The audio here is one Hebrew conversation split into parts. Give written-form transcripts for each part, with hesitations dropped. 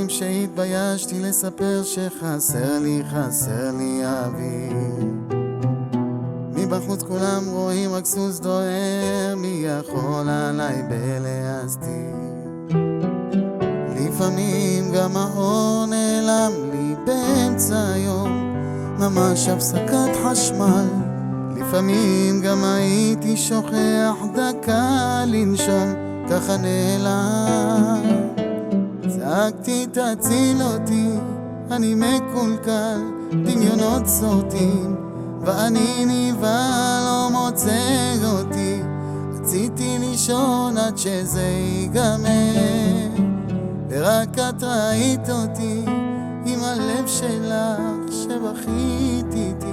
שהתביישתי לספר שחסר לי אבי. מבחוץ כולם רואים רק סוס דוהר, מי יכול עליי בלהסתיר? לפעמים גם האור נעלם לי באמצע היום, ממש הפסקת חשמל. לפעמים גם הייתי שוכח דקה לנשום, ככה נעלם. צעקתי תציל אותי, אני מקולקל, דמיונות סורטים, ואני נבהל לא מוצא אותי. רציתי לישון עד שזה ייגמר, ורק את ראית אותי עם הלב שלך שבכית איתי.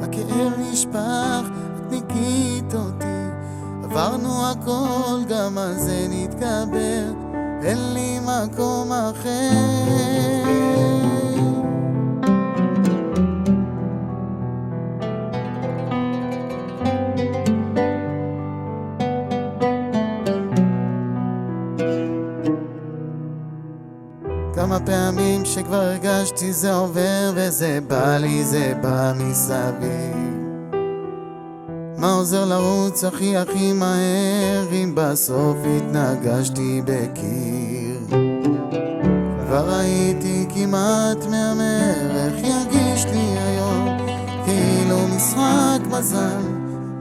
הכאב נשפך, את ניקית אותי, עברנו הכל, גם על זה נתגבר, אין לי מקום אחר. כמה פעמים שכבר הרגשתי זה עובר וזה בא לי, זה בא מסביב. מה עוזר לרוץ הכי מהר אם בסוף התנגשתי בקיר? כבר הייתי כמעט מהמר, איך ירגיש לי היום? כאילו משחק מזל,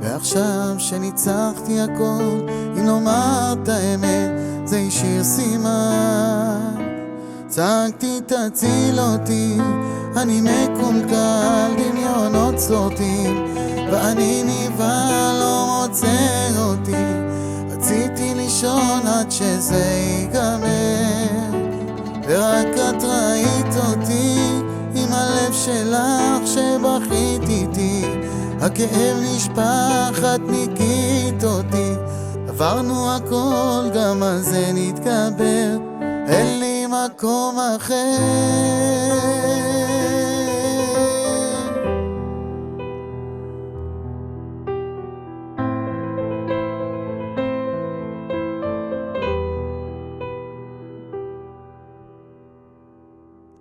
ועכשיו שניצחתי הכל, אם לומר את האמת זה השאיר סימן. צעקתי תציל אותי, אני מקולקל, דמיונות סורטים, ואני נבהל לא מוצא אותי. רציתי לישון עד שזה ייגמר, ורק את ראית אותי עם הלב שלך שבכית איתי. הכאב נשפך, את ניקית אותי, עברנו הכל, גם על זה נתגבר, אין לי מקום אחר.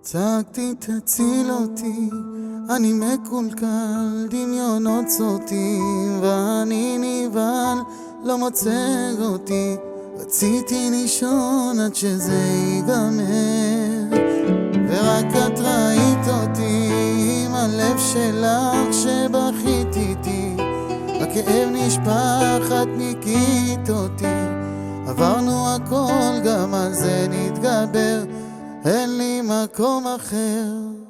צעקתי תציל אותי, אני מקולקל, דמיונות סורטים, ואני נבהל לא מוצא אותי. רציתי לישון עד שזה ייגמר, ורק את ראית אותי עם הלב שלך שבכית איתי. הכאב נשפך, את ניקית אותי, עברנו הכל, גם על זה נתגבר, אין לי מקום אחר.